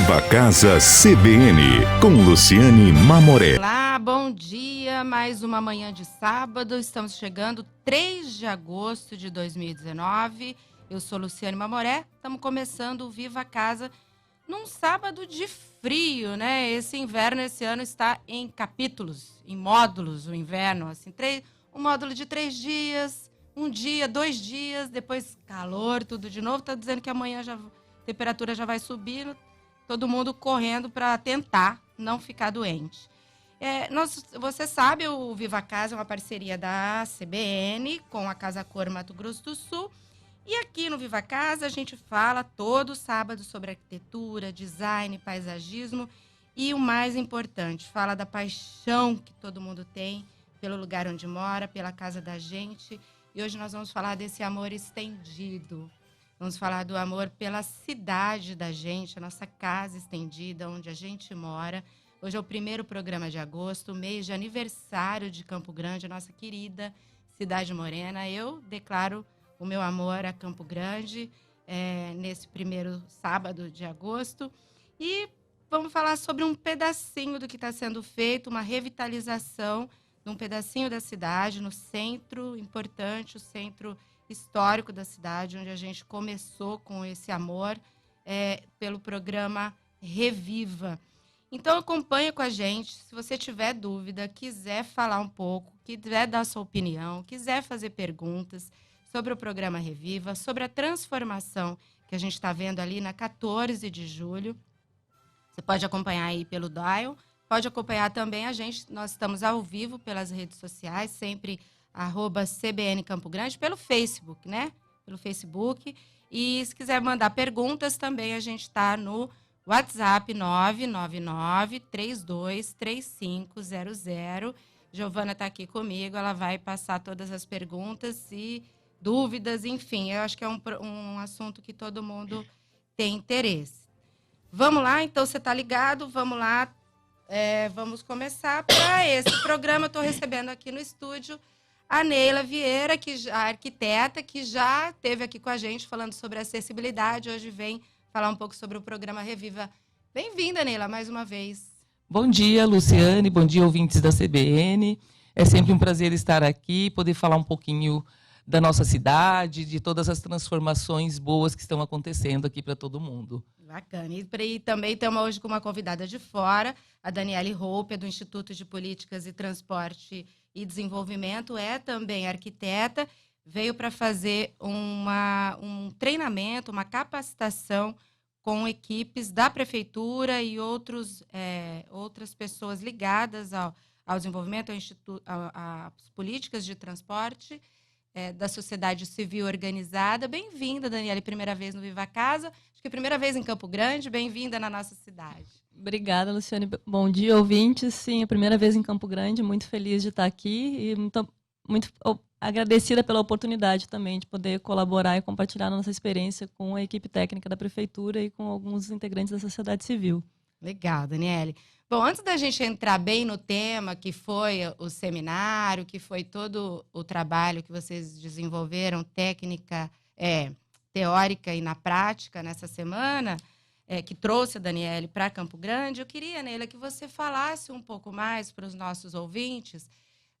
Viva Casa CBN, com Luciane Mamoré. Olá, bom dia, mais uma manhã de sábado, estamos chegando 3 de agosto de 2019, eu sou Luciane Mamoré, estamos começando o Viva Casa num sábado de frio, né? Esse inverno, esse ano, está em capítulos, em módulos, o inverno, assim, um módulo de 3 dias, um dia, 2 dias, depois calor, tudo de novo, tá dizendo que amanhã a temperatura já vai subindo, todo mundo correndo para tentar não ficar doente. Você sabe, o Viva Casa é uma parceria da CBN com a Casa Cor Mato Grosso do Sul. E aqui no Viva Casa a gente fala todo sábado sobre arquitetura, design, paisagismo e o mais importante, fala da paixão que todo mundo tem pelo lugar onde mora, pela casa da gente. E hoje nós vamos falar desse amor estendido. Vamos falar do amor pela cidade da gente, a nossa casa estendida, onde a gente mora. Hoje é o primeiro programa de agosto, mês de aniversário de Campo Grande, a nossa querida cidade morena. Eu declaro o meu amor a Campo Grande nesse primeiro sábado de agosto. E vamos falar sobre um pedacinho do que está sendo feito, uma revitalização de um pedacinho da cidade, no centro importante, o centro histórico da cidade, onde a gente começou com esse amor pelo programa Reviva. Então, acompanha com a gente. Se você tiver dúvida, quiser falar um pouco, quiser dar sua opinião, quiser fazer perguntas sobre o programa Reviva, sobre a transformação que a gente está vendo ali na 14 de julho, você pode acompanhar aí pelo Dial, pode acompanhar também a gente. Nós estamos ao vivo pelas redes sociais, sempre @CBN Campo Grande, pelo Facebook, né? Pelo Facebook. E se quiser mandar perguntas também, a gente está no WhatsApp 999-323500. Giovana está aqui comigo, ela vai passar todas as perguntas e dúvidas, enfim. Eu acho que é um assunto que todo mundo tem interesse. Vamos lá, então você está ligado? Vamos lá, vamos começar. Para esse programa, eu estou recebendo aqui no estúdio a Neila Vieira, a arquiteta, que já esteve aqui com a gente falando sobre acessibilidade. Hoje vem falar um pouco sobre o programa Reviva. Bem-vinda, Neila, mais uma vez. Bom dia, Luciane. Bom dia, ouvintes da CBN. É sempre um prazer estar aqui, poder falar um pouquinho da nossa cidade, de todas as transformações boas que estão acontecendo aqui para todo mundo. Bacana. E também estamos hoje com uma convidada de fora, a Daniele Roupe, do Instituto de Políticas e Transporte e Desenvolvimento, é também arquiteta, veio para fazer um treinamento, uma capacitação com equipes da prefeitura e outras pessoas ligadas ao desenvolvimento, às políticas de transporte da sociedade civil organizada. Bem-vinda, Daniele, primeira vez no Viva Casa, acho que primeira vez em Campo Grande, bem-vinda na nossa cidade. Obrigada, Luciane. Bom dia, ouvintes. Sim, a primeira vez em Campo Grande, muito feliz de estar aqui e muito agradecida pela oportunidade também de poder colaborar e compartilhar a nossa experiência com a equipe técnica da Prefeitura e com alguns integrantes da sociedade civil. Legal, Daniele. Bom, antes da gente entrar bem no tema, que foi o seminário, que foi todo o trabalho que vocês desenvolveram, técnica, teórica e na prática nessa semana, que trouxe a Daniele para Campo Grande, eu queria, Neila, que você falasse um pouco mais para os nossos ouvintes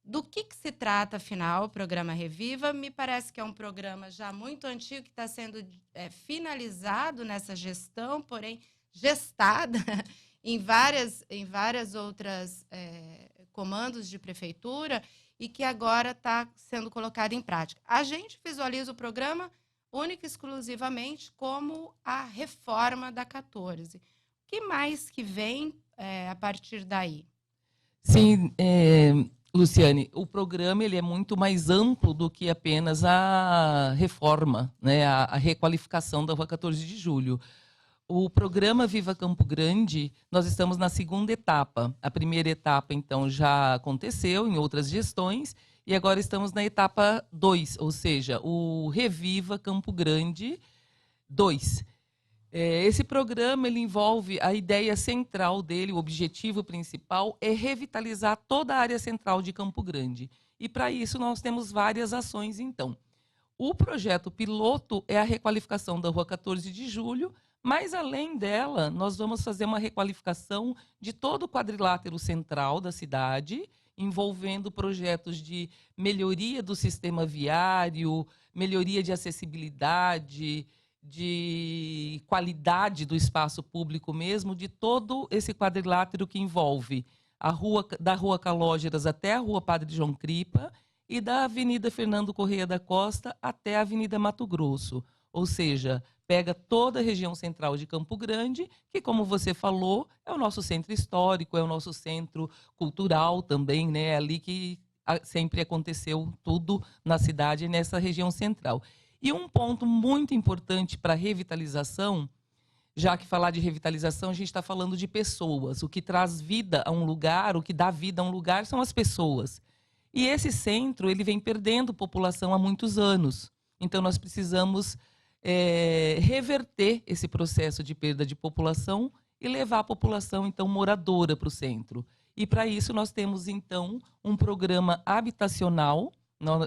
do que se trata, afinal, o programa Reviva. Me parece que é um programa já muito antigo, que está sendo finalizado nessa gestão, porém gestada em várias outras comandos de prefeitura e que agora está sendo colocado em prática. A gente visualiza o programa única e exclusivamente como a reforma da 14. O que mais que vem a partir daí? Sim, Luciane, o programa ele é muito mais amplo do que apenas a reforma, né, a requalificação da Rua 14 de Julho. O programa Viva Campo Grande, nós estamos na segunda etapa. A primeira etapa, então, já aconteceu em outras gestões, e agora estamos na etapa 2, ou seja, o Reviva Campo Grande 2. Esse programa ele envolve a ideia central dele, o objetivo principal é revitalizar toda a área central de Campo Grande. E, para isso, nós temos várias ações, então. O projeto piloto é a requalificação da Rua 14 de Julho, Mas, além dela, nós vamos fazer uma requalificação de todo o quadrilátero central da cidade, envolvendo projetos de melhoria do sistema viário, melhoria de acessibilidade, de qualidade do espaço público mesmo, de todo esse quadrilátero que envolve da Rua Calógeras até a Rua Padre João Cripa e da Avenida Fernando Correia da Costa até a Avenida Mato Grosso. Ou seja, pega toda a região central de Campo Grande, que, como você falou, é o nosso centro histórico, é o nosso centro cultural também, né? É ali que sempre aconteceu tudo na cidade, nessa região central. E um ponto muito importante para a revitalização, já que falar de revitalização, a gente está falando de pessoas. O que traz vida a um lugar, o que dá vida a um lugar são as pessoas. E esse centro ele vem perdendo população há muitos anos. Então, nós precisamos reverter esse processo de perda de população e levar a população, então, moradora para o centro. E, para isso, nós temos, então, um programa habitacional.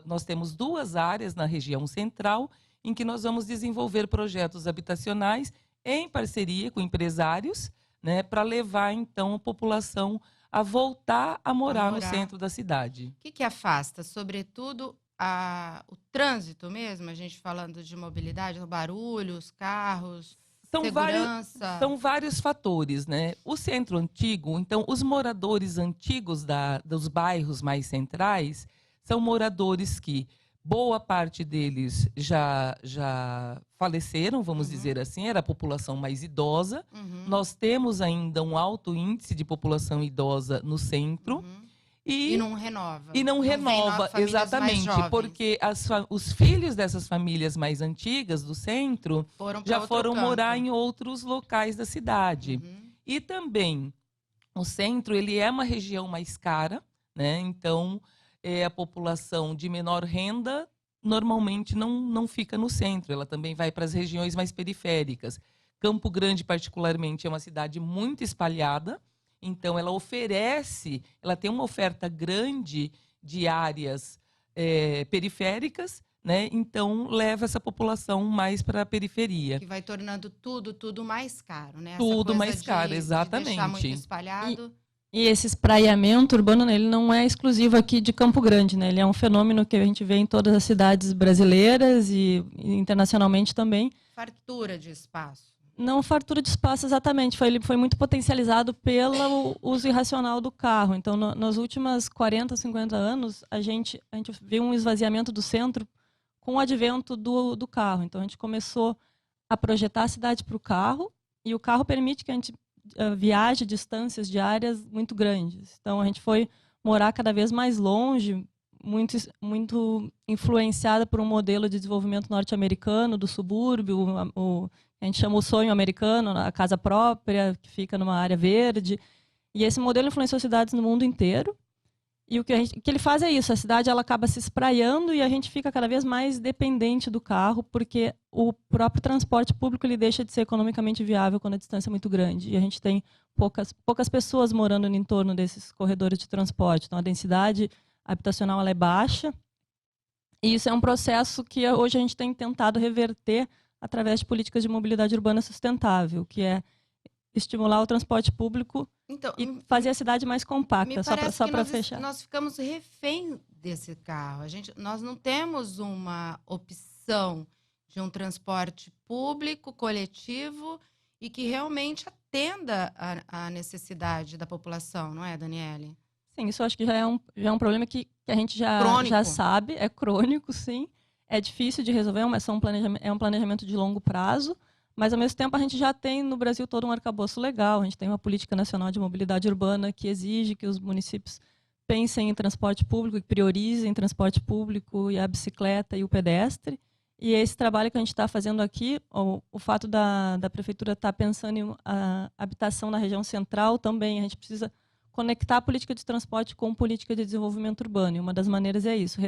Nós temos 2 áreas na região central em que nós vamos desenvolver projetos habitacionais em parceria com empresários, né, para levar, então, a população a voltar a morar no centro da cidade. O que afasta, sobretudo, o trânsito mesmo, a gente falando de mobilidade, o barulho, os carros, segurança? São vários fatores, né? O centro antigo, então, os moradores antigos dos bairros mais centrais são moradores que boa parte deles já faleceram, vamos dizer assim, era a população mais idosa. Nós temos ainda um alto índice de população idosa no centro. E não renova. E não renova, exatamente, porque os filhos dessas famílias mais antigas do centro já foram morar em outros locais da cidade. E também, o centro ele é uma região mais cara, né? Então, a população de menor renda normalmente não fica no centro, ela também vai para as regiões mais periféricas. Campo Grande, particularmente, é uma cidade muito espalhada, então ela tem uma oferta grande de áreas periféricas, né? Então leva essa população mais para a periferia. Que vai tornando tudo mais caro, né? Tudo mais caro, exatamente. De deixar muito espalhado. E esse espraiamento urbano, ele não é exclusivo aqui de Campo Grande, né? Ele é um fenômeno que a gente vê em todas as cidades brasileiras e internacionalmente também. Fartura de espaço. Não fartura de espaço exatamente, ele foi muito potencializado pelo uso irracional do carro. Então, nos últimos 40, 50 anos, a gente viu um esvaziamento do centro com o advento do carro. Então, a gente começou a projetar a cidade para o carro, e o carro permite que a gente viaje distâncias diárias muito grandes. Então, a gente foi morar cada vez mais longe, muito influenciada por um modelo de desenvolvimento norte-americano, do subúrbio, a gente chama o sonho americano, a casa própria, que fica numa área verde. E esse modelo influenciou cidades no mundo inteiro. E o que ele faz é isso, a cidade ela acaba se espraiando e a gente fica cada vez mais dependente do carro, porque o próprio transporte público ele deixa de ser economicamente viável quando a distância é muito grande. E a gente tem poucas pessoas morando no entorno desses corredores de transporte. Então, a densidade habitacional ela é baixa. E isso é um processo que hoje a gente tem tentado reverter através de políticas de mobilidade urbana sustentável, que é estimular o transporte público e fazer a cidade mais compacta, só para fechar. Nós ficamos refém desse carro. Nós não temos uma opção de um transporte público, coletivo, e que realmente atenda à necessidade da população, não é, Daniele? Sim, isso eu acho que já é um problema que a gente já sabe, é crônico, sim. É difícil de resolver, é um planejamento de longo prazo, mas, ao mesmo tempo, a gente já tem no Brasil todo um arcabouço legal. A gente tem uma política nacional de mobilidade urbana que exige que os municípios pensem em transporte público, que priorizem transporte público e a bicicleta e o pedestre. E esse trabalho que a gente está fazendo aqui, o fato da prefeitura estar pensando em a habitação na região central também, a gente precisa conectar a política de transporte com política de desenvolvimento urbano. E uma das maneiras é isso,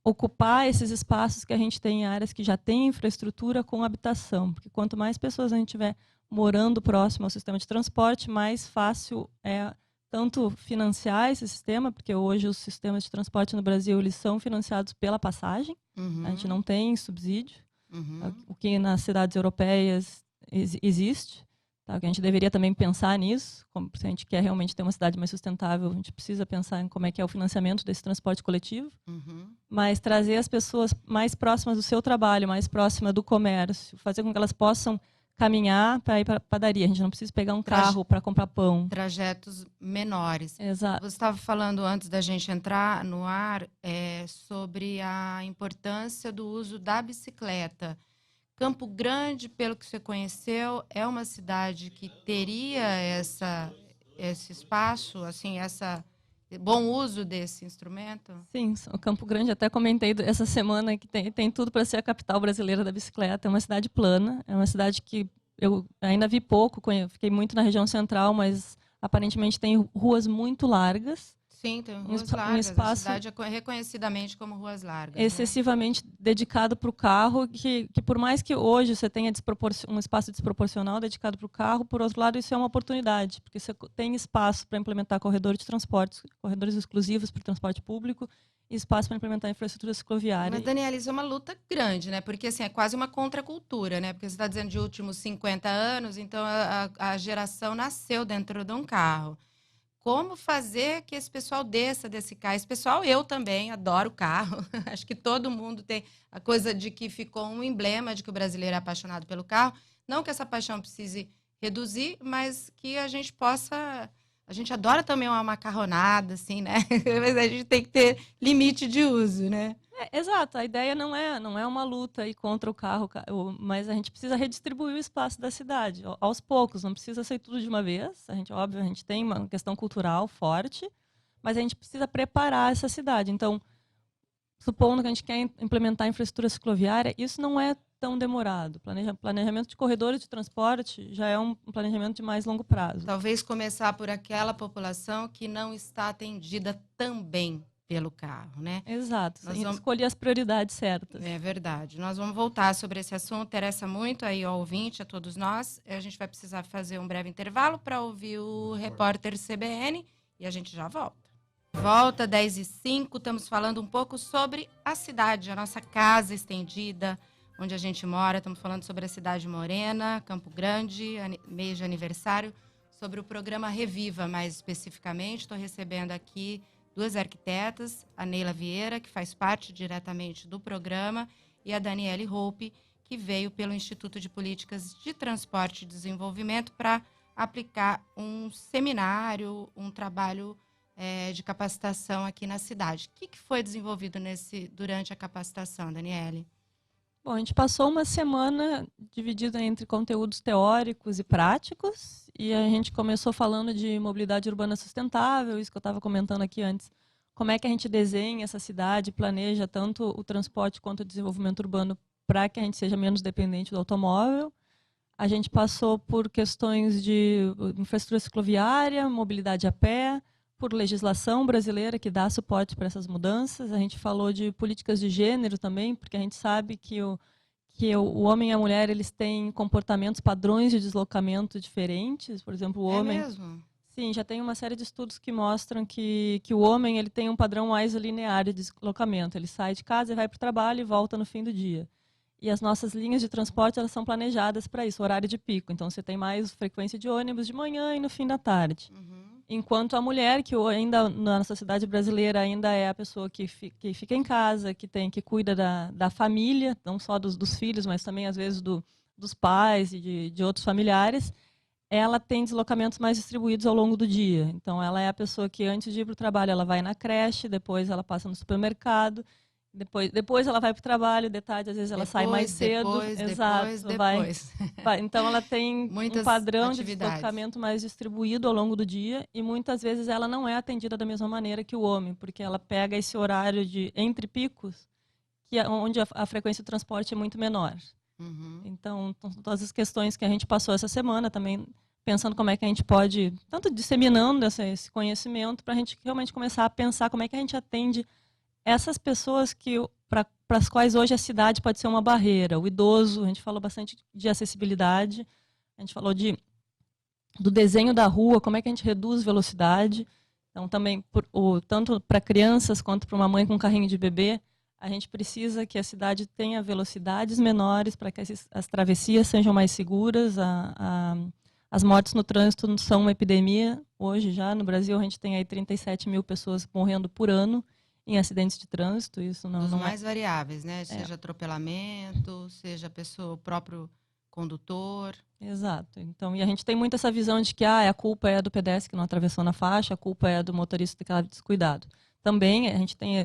ocupar esses espaços que a gente tem em áreas que já têm infraestrutura com habitação. Porque quanto mais pessoas a gente tiver morando próximo ao sistema de transporte, mais fácil é tanto financiar esse sistema, porque hoje os sistemas de transporte no Brasil eles são financiados pela passagem, a gente não tem subsídio, o que nas cidades europeias existe. Tá? Que a gente deveria também pensar nisso, se a gente quer realmente ter uma cidade mais sustentável, a gente precisa pensar em como é que é o financiamento desse transporte coletivo, mas trazer as pessoas mais próximas do seu trabalho, mais próximas do comércio, fazer com que elas possam caminhar para ir para a padaria. A gente não precisa pegar um carro para comprar pão. Trajetos menores. Exato. Você estava falando antes da gente entrar no ar sobre a importância do uso da bicicleta. Campo Grande, pelo que você conheceu, é uma cidade que teria esse espaço, assim, bom uso desse instrumento? Sim, o Campo Grande, até comentei essa semana que tem tudo para ser a capital brasileira da bicicleta. É uma cidade plana, é uma cidade que eu ainda vi pouco, fiquei muito na região central, mas aparentemente tem ruas muito largas. Sim, tem ruas largas. A cidade é reconhecidamente como ruas largas. Excessivamente dedicado para o carro, que por mais que hoje você tenha um espaço desproporcional dedicado para o carro, por outro lado, isso é uma oportunidade, porque você tem espaço para implementar corredores de transporte, corredores exclusivos para o transporte público, e espaço para implementar infraestrutura cicloviária. Mas, Daniela, isso é uma luta grande, né? Porque assim, é quase uma contracultura, né? Porque você está dizendo de últimos 50 anos, então a geração nasceu dentro de um carro. Como fazer que esse pessoal desça desse carro? Esse pessoal, eu também, adoro carro. Acho que todo mundo tem a coisa de que ficou um emblema de que o brasileiro é apaixonado pelo carro. Não que essa paixão precise reduzir, mas que a gente possa... A gente adora também uma macarronada, assim, né? Mas a gente tem que ter limite de uso, né? Exato, a ideia não é uma luta aí contra o carro, mas a gente precisa redistribuir o espaço da cidade, aos poucos, não precisa ser tudo de uma vez. A gente tem uma questão cultural forte, mas a gente precisa preparar essa cidade. Então, supondo que a gente quer implementar infraestrutura cicloviária, isso não é tão demorado. Planejamento de corredores de transporte já é um planejamento de mais longo prazo. Talvez começar por aquela população que não está atendida também pelo carro, né? Exato, escolher as prioridades certas. É verdade. Nós vamos voltar sobre esse assunto, interessa muito aí ao ouvinte, a todos nós. A gente vai precisar fazer um breve intervalo para ouvir o repórter CBN e a gente já volta. Volta 10h05, estamos falando um pouco sobre a cidade, a nossa casa estendida, onde a gente mora. Estamos falando sobre a cidade morena, Campo Grande, mês de aniversário, sobre o programa Reviva, mais especificamente. Estou recebendo aqui duas arquitetas, a Neila Vieira, que faz parte diretamente do programa, e a Daniele Hope, que veio pelo Instituto de Políticas de Transporte e Desenvolvimento para aplicar um seminário, um trabalho de capacitação aqui na cidade. O que foi desenvolvido durante a capacitação, Daniele? Bom, a gente passou uma semana dividida entre conteúdos teóricos e práticos, e a gente começou falando de mobilidade urbana sustentável, isso que eu estava comentando aqui antes. Como é que a gente desenha essa cidade, planeja tanto o transporte quanto o desenvolvimento urbano para que a gente seja menos dependente do automóvel. A gente passou por questões de infraestrutura cicloviária, mobilidade a pé, por legislação brasileira que dá suporte para essas mudanças. A gente falou de políticas de gênero também, porque a gente sabe que o homem e a mulher eles têm comportamentos, padrões de deslocamento diferentes. Por exemplo, o homem... É mesmo? Sim, já tem uma série de estudos que mostram que o homem ele tem um padrão mais linear de deslocamento. Ele sai de casa e vai para o trabalho e volta no fim do dia. E as nossas linhas de transporte elas são planejadas para isso, horário de pico. Então, você tem mais frequência de ônibus de manhã e no fim da tarde. Enquanto a mulher, que ainda na sociedade brasileira ainda é a pessoa que fica em casa, que cuida da família, não só dos filhos, mas também, às vezes, dos pais e de outros familiares, ela tem deslocamentos mais distribuídos ao longo do dia. Então, ela é a pessoa que, antes de ir para o trabalho, ela vai na creche, depois ela passa no supermercado, depois ela vai para o trabalho, de tarde, às vezes ela sai mais cedo. Depois. Então ela tem Muitas um padrão atividades. de deslocamento mais distribuído ao longo do dia e muitas vezes ela não é atendida da mesma maneira que o homem, porque ela pega esse horário de entre picos, onde a frequência de transporte é muito menor. Então, todas as questões que a gente passou essa semana também, pensando como é que a gente pode, tanto disseminando esse conhecimento, para a gente realmente começar a pensar como é que a gente atende essas pessoas para as quais hoje a cidade pode ser uma barreira. O idoso, a gente falou bastante de acessibilidade, a gente falou do desenho da rua, como é que a gente reduz velocidade. Então, também, tanto para crianças quanto para uma mãe com um carrinho de bebê, A gente precisa que a cidade tenha velocidades menores para que as travessias sejam mais seguras. As mortes no trânsito são uma epidemia. Hoje já no Brasil a gente tem aí 37 mil pessoas morrendo por ano em acidentes de trânsito. Isso Os não mais variáveis, né? Seja atropelamento, seja o próprio condutor. Exato. Então, e a gente tem muito essa visão de que a culpa é do pedestre que não atravessou na faixa, a culpa é do motorista que estava descuidado. Também a gente tem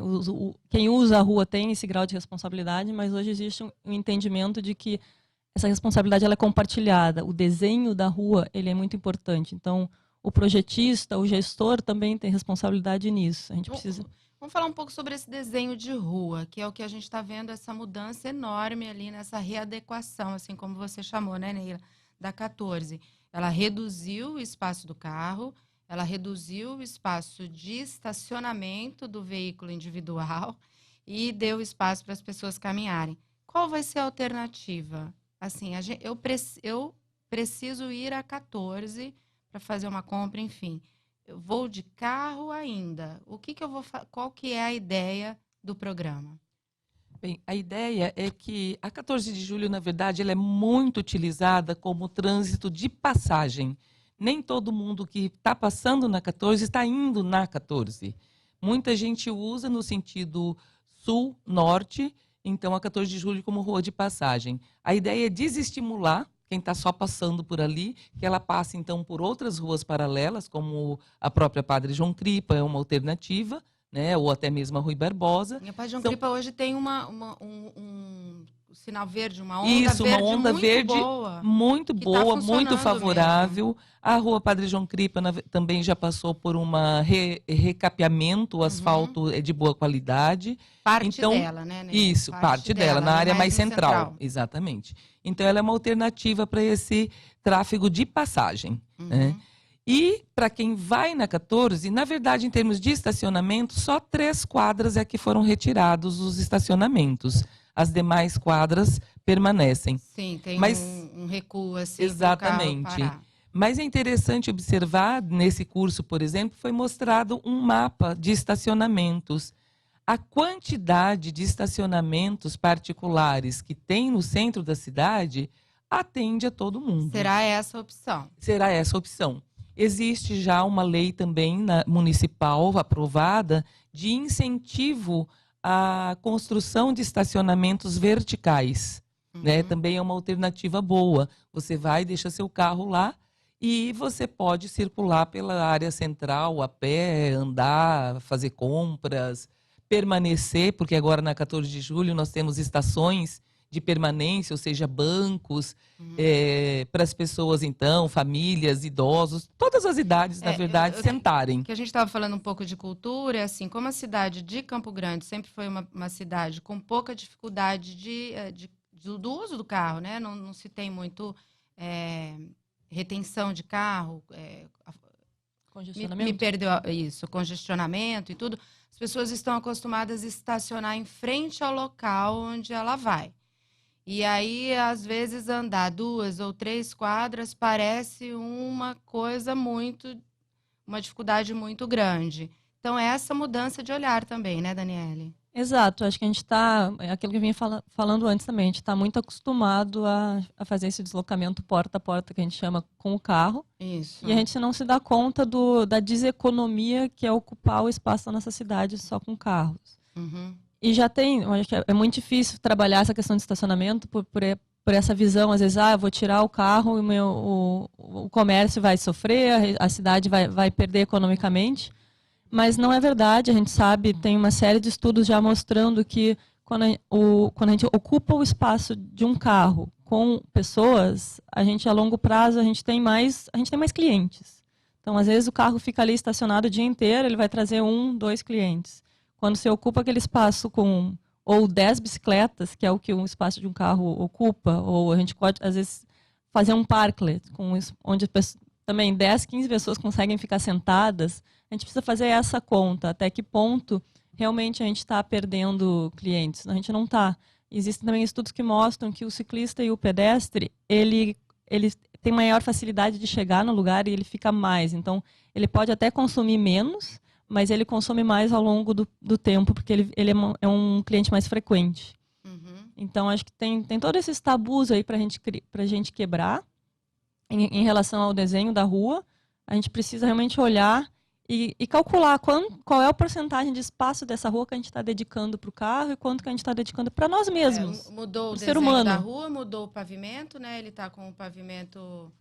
quem usa a rua tem esse grau de responsabilidade, mas hoje existe um entendimento de que essa responsabilidade ela é compartilhada. O desenho da rua ele é muito importante. Então, o projetista, o gestor também tem responsabilidade nisso. A gente precisa. Vamos falar um pouco sobre esse desenho de rua, que é o que a gente está vendo, essa mudança enorme ali nessa readequação, assim como você chamou, né, Neila, da 14. Ela reduziu o espaço do carro, ela reduziu o espaço de estacionamento do veículo individual e deu espaço para as pessoas caminharem. Qual vai ser a alternativa? Assim, eu preciso ir a 14 para fazer uma compra, enfim. Eu vou de carro ainda. Qual que é a ideia do programa? Bem, a ideia é que a 14 de julho, na verdade, ela é muito utilizada como trânsito de passagem. Nem todo mundo que está passando na 14 está indo na 14. Muita gente usa no sentido sul-norte, então a 14 de julho como rua de passagem. A ideia é desestimular quem está só passando por ali, que ela passe então por outras ruas paralelas, como a própria Padre João Cripa, é uma alternativa, né? Ou até mesmo a Rui Barbosa. A Padre João Cripa hoje tem um sinal verde, uma onda Isso, verde uma onda muito verde boa. muito que boa, tá muito favorável. mesmo. A Rua Padre João Cripa também já passou por uma recapeamento, o asfalto é de boa qualidade. Parte então, dela, né? Isso, parte dela, na área mais central. Exatamente. Então, ela é uma alternativa para esse tráfego de passagem. Né? E, para quem vai na 14, na verdade, em termos de estacionamento, só 3 quadras é que foram retirados os estacionamentos. As demais quadras permanecem. Sim, tem um recuo assim. Exatamente. Mas é interessante observar, nesse curso, por exemplo, foi mostrado um mapa de estacionamentos. A quantidade de estacionamentos particulares que tem no centro da cidade atende a todo mundo. Será essa a opção? Será essa a opção. Existe já uma lei também municipal aprovada de incentivo à construção de estacionamentos verticais. Né? Também é uma alternativa boa. Você vai, deixa seu carro lá e você pode circular pela área central a pé, andar, fazer compras, permanecer, porque agora na 14 de julho nós temos estações de permanência, ou seja, bancos, para as pessoas, então, famílias, idosos, todas as idades, na verdade, sentarem. Que a gente estava falando um pouco de cultura, assim, como a cidade de Campo Grande sempre foi uma cidade com pouca dificuldade do uso do carro, né? Não se tem muito retenção de carro, congestionamento. Me perdeu isso, congestionamento e tudo. As pessoas estão acostumadas a estacionar em frente ao local onde ela vai. E aí, às vezes, andar 2 ou 3 quadras parece uma dificuldade muito grande. Então, é essa mudança de olhar também, né, Daniele? Exato, acho que a gente está, aquilo que eu vinha falando antes também, a gente está muito acostumado a fazer esse deslocamento porta a porta, que a gente chama, com o carro. Isso. E a gente não se dá conta da deseconomia que é ocupar o espaço da nossa cidade só com carros. E já tem, acho que é muito difícil trabalhar essa questão de estacionamento por essa visão, às vezes, eu vou tirar o carro e o comércio vai sofrer, a cidade vai perder economicamente. Mas não é verdade, a gente sabe, tem uma série de estudos já mostrando que quando a gente ocupa o espaço de um carro com pessoas, a gente a longo prazo a gente tem mais clientes. Então, às vezes o carro fica ali estacionado o dia inteiro, ele vai trazer 1, 2 clientes. Quando você ocupa aquele espaço com ou 10 bicicletas, que é o que um espaço de um carro ocupa, ou a gente pode às vezes fazer um parklet onde também 10, 15 pessoas conseguem ficar sentadas. A gente precisa fazer essa conta, até que ponto realmente a gente está perdendo clientes. A gente não está. Existem também estudos que mostram que o ciclista e o pedestre, ele tem maior facilidade de chegar no lugar e ele fica mais. Então, ele pode até consumir menos, mas ele consome mais ao longo do tempo, porque ele é um cliente mais frequente. Uhum. Então, acho que tem todos esses tabus aí para a gente quebrar em relação ao desenho da rua. A gente precisa realmente olhar e calcular qual é a porcentagem de espaço dessa rua que a gente está dedicando para o carro e quanto que a gente está dedicando para nós mesmos. Mudou o pro ser desenho humano. da rua, mudou o pavimento, né? Ele está com o pavimento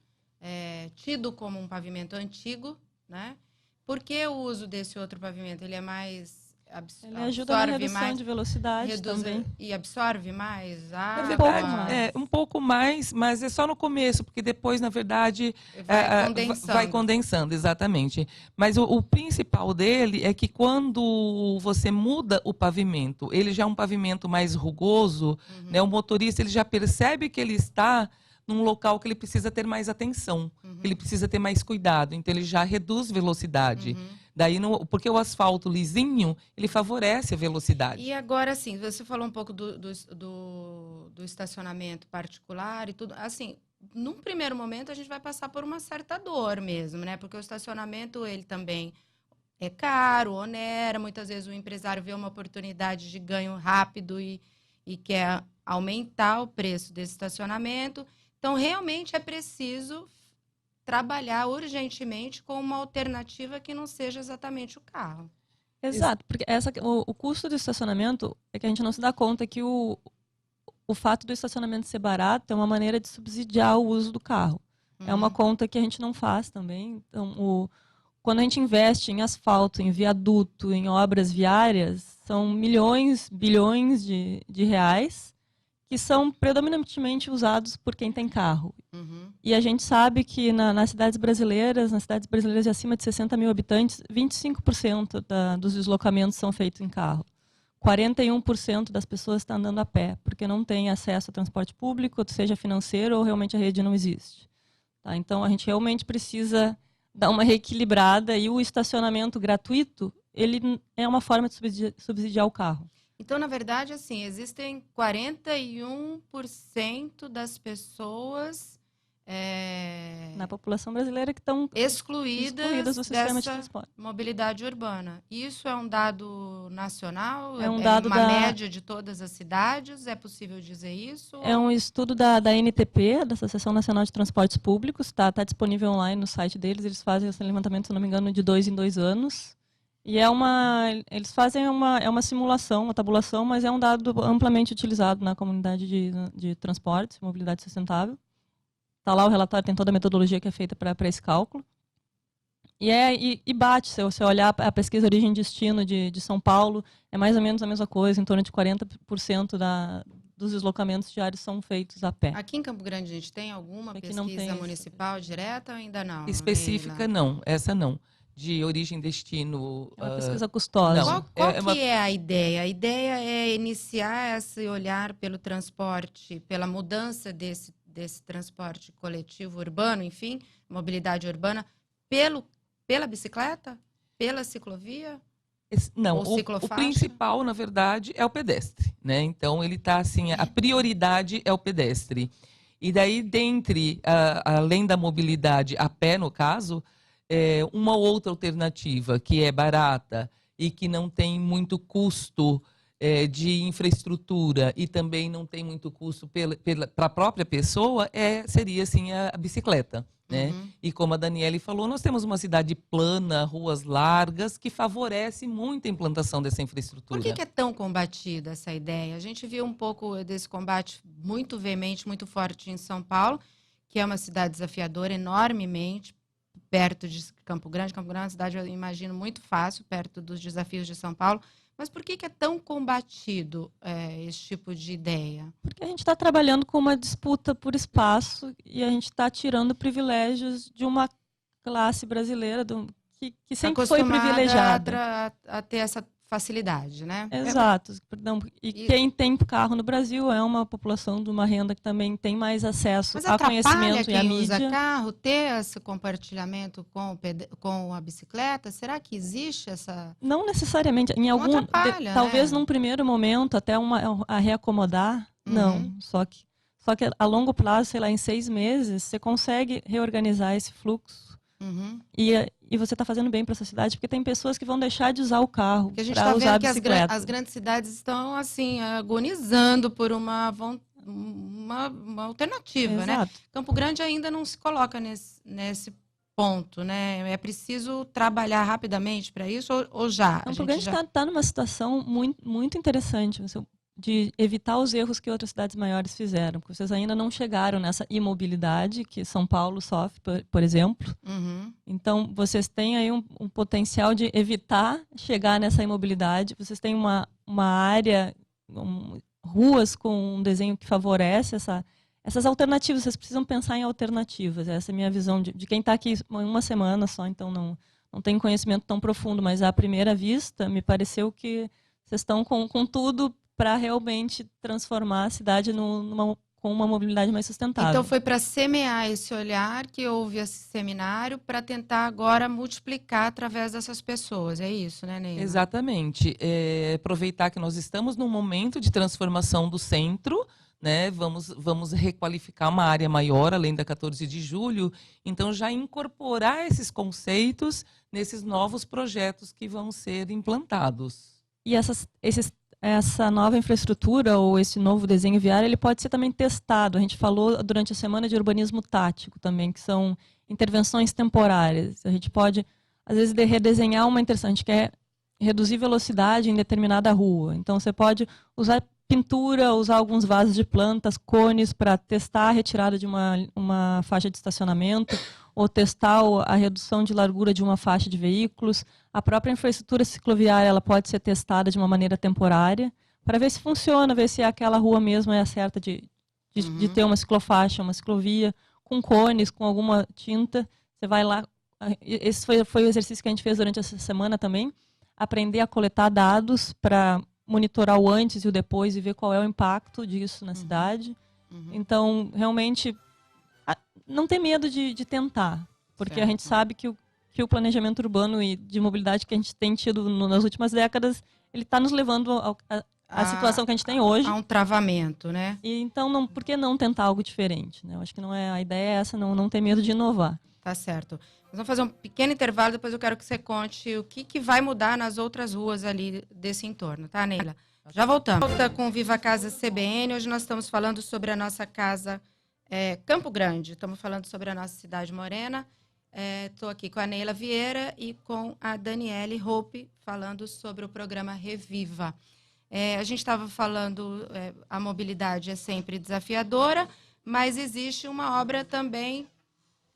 tido como um pavimento antigo, né? Por que o uso desse outro pavimento? Ele é mais... Ele ajuda na redução mais, de velocidade também. E absorve mais Na água? verdade, um pouco mais, mas é só no começo, porque depois, na verdade, vai condensando, exatamente. Mas o principal dele é que quando você muda o pavimento, ele já é um pavimento mais rugoso, né? O motorista ele já percebe que ele está num local que ele precisa ter mais atenção, que ele precisa ter mais cuidado, então ele já reduz velocidade. Daí, porque o asfalto lisinho, ele favorece a velocidade. E agora, assim, você falou um pouco do estacionamento particular e tudo. Assim, num primeiro momento, a gente vai passar por uma certa dor mesmo, né? Porque o estacionamento, ele também é caro, onera. Muitas vezes o empresário vê uma oportunidade de ganho rápido e quer aumentar o preço desse estacionamento. Então, realmente é preciso trabalhar urgentemente com uma alternativa que não seja exatamente o carro. Exato, porque o custo do estacionamento é que a gente não se dá conta que o fato do estacionamento ser barato é uma maneira de subsidiar o uso do carro. É uma conta que a gente não faz também. Então, quando a gente investe em asfalto, em viaduto, em obras viárias, são milhões, bilhões de reais que são predominantemente usados por quem tem carro. E a gente sabe que nas cidades brasileiras de acima de 60 mil habitantes, 25% dos deslocamentos são feitos em carro. 41% das pessoas estão andando a pé, porque não tem acesso a transporte público, seja financeiro ou realmente a rede não existe. Tá? Então, a gente realmente precisa dar uma reequilibrada e o estacionamento gratuito, ele é uma forma de subsidiar o carro. Então, na verdade, assim, existem 41% das pessoas na população brasileira que estão excluídas do sistema de transporte. Mobilidade urbana. Isso é um dado nacional? É um dado uma média de todas as cidades? É possível dizer isso? É um estudo da NTP, da Associação Nacional de Transportes Públicos, está disponível online no site deles. Eles fazem esse levantamento, se não me engano, de 2 em 2 anos. E eles fazem uma simulação, uma tabulação, mas é um dado amplamente utilizado na comunidade de transportes, mobilidade sustentável. Está lá o relatório, tem toda a metodologia que é feita para esse cálculo. E bate, se você olhar a pesquisa origem e destino de São Paulo, é mais ou menos a mesma coisa, em torno de 40% dos deslocamentos diários são feitos a pé. Aqui em Campo Grande a gente tem alguma pesquisa municipal direta ou ainda não? Específica não, essa não. De origem e destino. É uma pesquisa custosa. Qual que é a ideia? A ideia é iniciar esse olhar pelo transporte, pela mudança desse transporte coletivo urbano, enfim, mobilidade urbana, pela bicicleta? Pela ciclovia? Não, o principal, na verdade, é o pedestre, né? Então, ele está assim, a prioridade é o pedestre. E daí, além da mobilidade a pé, no caso, uma outra alternativa que é barata e que não tem muito custo de infraestrutura e também não tem muito custo para a própria pessoa, seria assim, a bicicleta. Né? E como a Daniele falou, nós temos uma cidade plana, ruas largas, que favorece muito a implantação dessa infraestrutura. Por que é tão combatida essa ideia? A gente viu um pouco desse combate muito veemente, muito forte em São Paulo, que é uma cidade desafiadora enormemente, perto de Campo Grande. Campo Grande é uma cidade, eu imagino, muito fácil, perto dos desafios de São Paulo. Mas por que é tão combatido esse tipo de ideia? Porque a gente está trabalhando com uma disputa por espaço e a gente está tirando privilégios de uma classe brasileira que sempre foi privilegiada. A ter essa facilidade, né? Exato. Quem tem carro no Brasil é uma população de uma renda que também tem mais acesso a conhecimento e a mídia. Mas usa carro ter esse compartilhamento com a bicicleta? Será que existe essa... Não necessariamente. Em algum, talvez num primeiro momento, até a reacomodar, não. Só que a longo prazo, sei lá, em 6 meses, você consegue reorganizar esse fluxo Uhum. E você está fazendo bem para essa cidade, porque tem pessoas que vão deixar de usar o carro Porque a gente para está usar a vendo que bicicleta. as grandes cidades estão, assim, agonizando por uma alternativa, né? Exato. Campo Grande ainda não se coloca nesse ponto, né? É preciso trabalhar rapidamente para isso ou já? Campo Grande está numa situação muito, muito interessante de evitar os erros que outras cidades maiores fizeram. Porque vocês ainda não chegaram nessa imobilidade que São Paulo sofre, por exemplo. Uhum. Então, vocês têm aí um potencial de evitar chegar nessa imobilidade. Vocês têm uma área, ruas com um desenho que favorece essas alternativas. Vocês precisam pensar em alternativas. Essa é a minha visão de quem está aqui uma semana só, então não tem conhecimento tão profundo, mas à primeira vista me pareceu que vocês estão com tudo para realmente transformar a cidade com uma mobilidade mais sustentável. Então foi para semear esse olhar que houve esse seminário para tentar agora multiplicar através dessas pessoas. É isso, né, Neila? Exatamente. Aproveitar que nós estamos num momento de transformação do centro, né? Vamos requalificar uma área maior, além da 14 de julho. Então, já incorporar esses conceitos nesses novos projetos que vão ser implantados. E essa nova infraestrutura ou esse novo desenho viário, ele pode ser também testado. A gente falou durante a semana de urbanismo tático também, que são intervenções temporárias. A gente pode, às vezes, redesenhar uma interseção. A gente quer reduzir velocidade em determinada rua. Então, você pode usar pintura, usar alguns vasos de plantas, cones, para testar a retirada de uma faixa de estacionamento, ou testar a redução de largura de uma faixa de veículos. A própria infraestrutura cicloviária ela pode ser testada de uma maneira temporária, para ver se funciona, ver se aquela rua mesmo é a certa de ter uma ciclofaixa, uma ciclovia, com cones, com alguma tinta. Você vai lá. Esse foi o exercício que a gente fez durante essa semana também, aprender a coletar dados para monitorar o antes e o depois e ver qual é o impacto disso na cidade. Então, realmente, não ter medo de tentar, porque a gente sabe que o planejamento urbano e de mobilidade que a gente tem tido nas últimas décadas, ele está nos levando à situação que a gente tem hoje. Há um travamento, né? E então, por que não tentar algo diferente? Né? Eu acho que a ideia é essa, não ter medo de inovar. Tá certo. Nós vamos fazer um pequeno intervalo, depois eu quero que você conte o que vai mudar nas outras ruas ali desse entorno, tá, Neila? Já voltamos. Volta com Viva Casa CBN. Hoje nós estamos falando sobre a nossa casa Campo Grande. Estamos falando sobre a nossa cidade morena. Estou aqui com a Neila Vieira e com a Daniele Hope, falando sobre o programa Reviva. A gente estava falando, a mobilidade é sempre desafiadora, mas existe uma obra também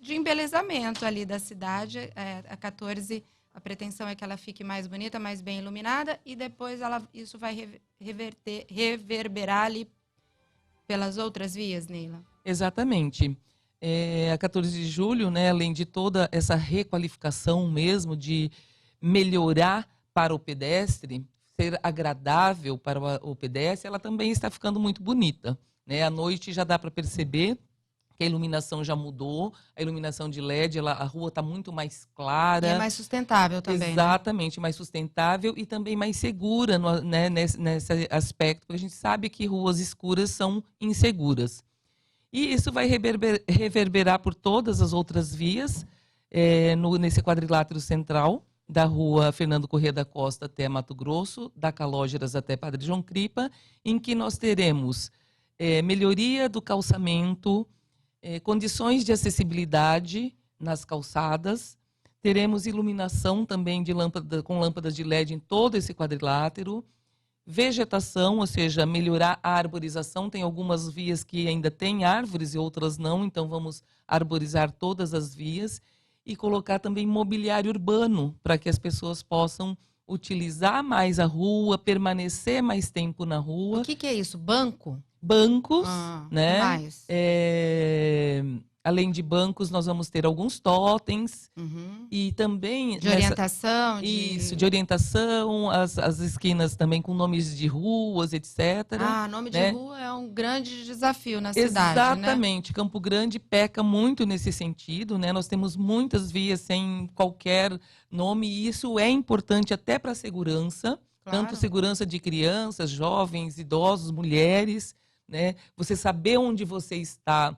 de embelezamento ali da cidade. A 14, a pretensão é que ela fique mais bonita, mais bem iluminada, e depois isso vai reverberar ali pelas outras vias, Neila. Exatamente. A 14 de julho, né, além de toda essa requalificação mesmo, de melhorar para o pedestre, ser agradável para o pedestre, ela também está ficando muito bonita, né? À noite já dá para perceber que a iluminação já mudou, a iluminação de LED, a rua está muito mais clara. E é mais sustentável também, exatamente, né? Mais sustentável e também mais segura, né, nesse aspecto, porque a gente sabe que ruas escuras são inseguras. E isso vai reverberar por todas as outras vias, nesse quadrilátero central, da rua Fernando Corrêa da Costa até Mato Grosso, da Calógeras até Padre João Cripa, em que nós teremos melhoria do calçamento, condições de acessibilidade nas calçadas, teremos iluminação também com lâmpadas de LED em todo esse quadrilátero, vegetação, ou seja, melhorar a arborização. Tem algumas vias que ainda têm árvores e outras não, então vamos arborizar todas as vias e colocar também mobiliário urbano para que as pessoas possam utilizar mais a rua, permanecer mais tempo na rua. O que é isso? Banco? Bancos, né? Mais. Além de bancos, nós vamos ter alguns totens e também... De orientação? Isso, de orientação, as esquinas também com nomes de ruas, etc. Nome de rua é um grande desafio na cidade, exatamente, né? Campo Grande peca muito nesse sentido, né? Nós temos muitas vias sem qualquer nome e isso é importante até para a segurança, tanto segurança de crianças, jovens, idosos, mulheres, né? Você saber onde você está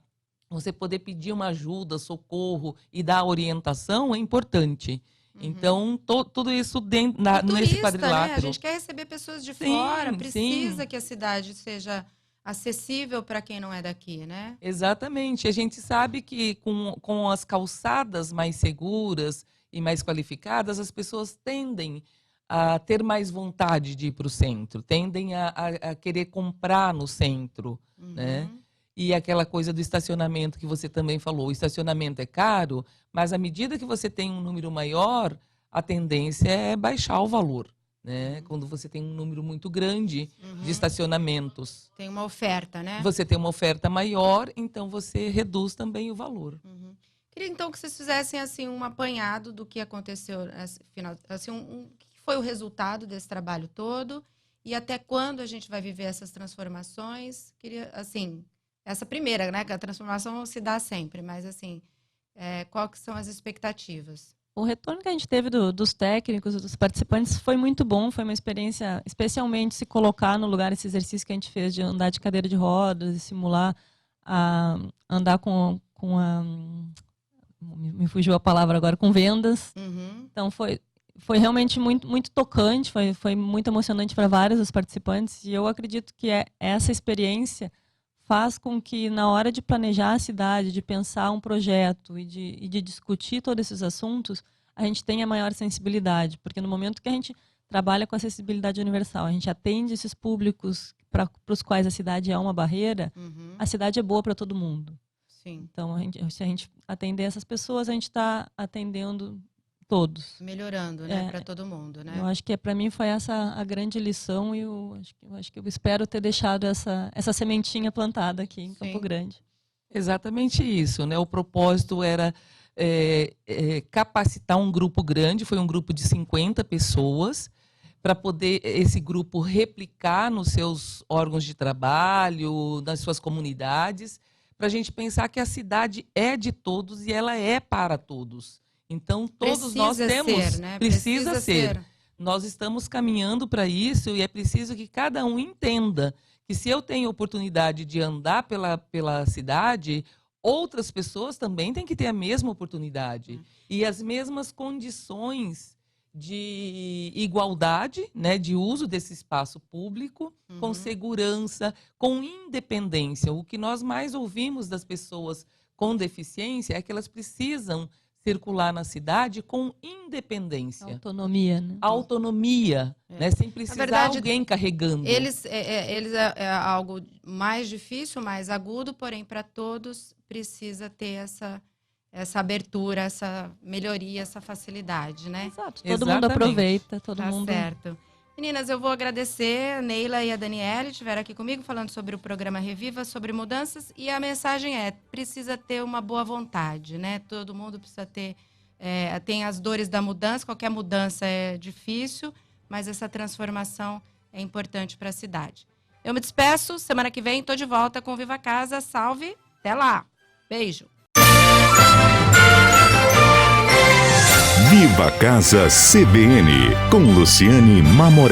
você poder pedir uma ajuda, socorro e dar orientação é importante. Então, tudo isso dentro, nesse quadrilátero. Né? A gente quer receber pessoas de fora, precisa que a cidade seja acessível para quem não é daqui, né? Exatamente. A gente sabe que com as calçadas mais seguras e mais qualificadas, as pessoas tendem a ter mais vontade de ir para o centro, tendem a querer comprar no centro, né? E aquela coisa do estacionamento que você também falou, o estacionamento é caro, mas à medida que você tem um número maior, a tendência é baixar o valor, né? Quando você tem um número muito grande de estacionamentos. Tem uma oferta, né? Você tem uma oferta maior, então você reduz também o valor. Queria então que vocês fizessem assim um apanhado do que aconteceu, assim, o que foi o resultado desse trabalho todo e até quando a gente vai viver essas transformações. Queria, assim, essa primeira, né, que a transformação se dá sempre, mas assim, qual que são as expectativas? O retorno que a gente teve dos técnicos, dos participantes, foi muito bom. Foi uma experiência, especialmente se colocar no lugar, esse exercício que a gente fez de andar de cadeira de rodas, de simular andar com a... Me fugiu a palavra agora, com vendas. Então, foi realmente muito, muito tocante, foi muito emocionante para vários dos participantes. E eu acredito que essa experiência faz com que, na hora de planejar a cidade, de pensar um projeto e de discutir todos esses assuntos, a gente tenha maior sensibilidade. Porque no momento que a gente trabalha com acessibilidade universal, a gente atende esses públicos para os quais a cidade é uma barreira, a cidade é boa para todo mundo. Sim. Então, se a gente atender essas pessoas, a gente está atendendo todos. Melhorando, né, para todo mundo, né? Eu acho que para mim foi essa a grande lição e eu acho que eu espero ter deixado essa sementinha plantada aqui em Campo Grande. Exatamente isso, né? O propósito era capacitar um grupo grande, foi um grupo de 50 pessoas, para poder esse grupo replicar nos seus órgãos de trabalho, nas suas comunidades, para a gente pensar que a cidade é de todos e ela é para todos. Então, todos nós temos... Ser, né? Precisa ser. Nós estamos caminhando para isso e é preciso que cada um entenda que se eu tenho oportunidade de andar pela cidade, outras pessoas também têm que ter a mesma oportunidade. E as mesmas condições de igualdade, né, de uso desse espaço público, com segurança, com independência. O que nós mais ouvimos das pessoas com deficiência é que elas precisam circular na cidade com independência. Autonomia, né? Autonomia, né? Sem precisar alguém carregando. Eles é algo mais difícil, mais agudo, porém para todos precisa ter essa abertura, essa melhoria, essa facilidade, né? Exato. Todo mundo aproveita, todo mundo. Tá certo. Meninas, eu vou agradecer. A Neila e a Daniele estiveram aqui comigo falando sobre o programa Reviva, sobre mudanças. E a mensagem precisa ter uma boa vontade, né? Todo mundo precisa ter... tem as dores da mudança, qualquer mudança é difícil, mas essa transformação é importante para a cidade. Eu me despeço. Semana que vem estou de volta com Viva Casa. Salve. Até lá. Beijo. Viva Casa CBN, com Luciane Mamoré.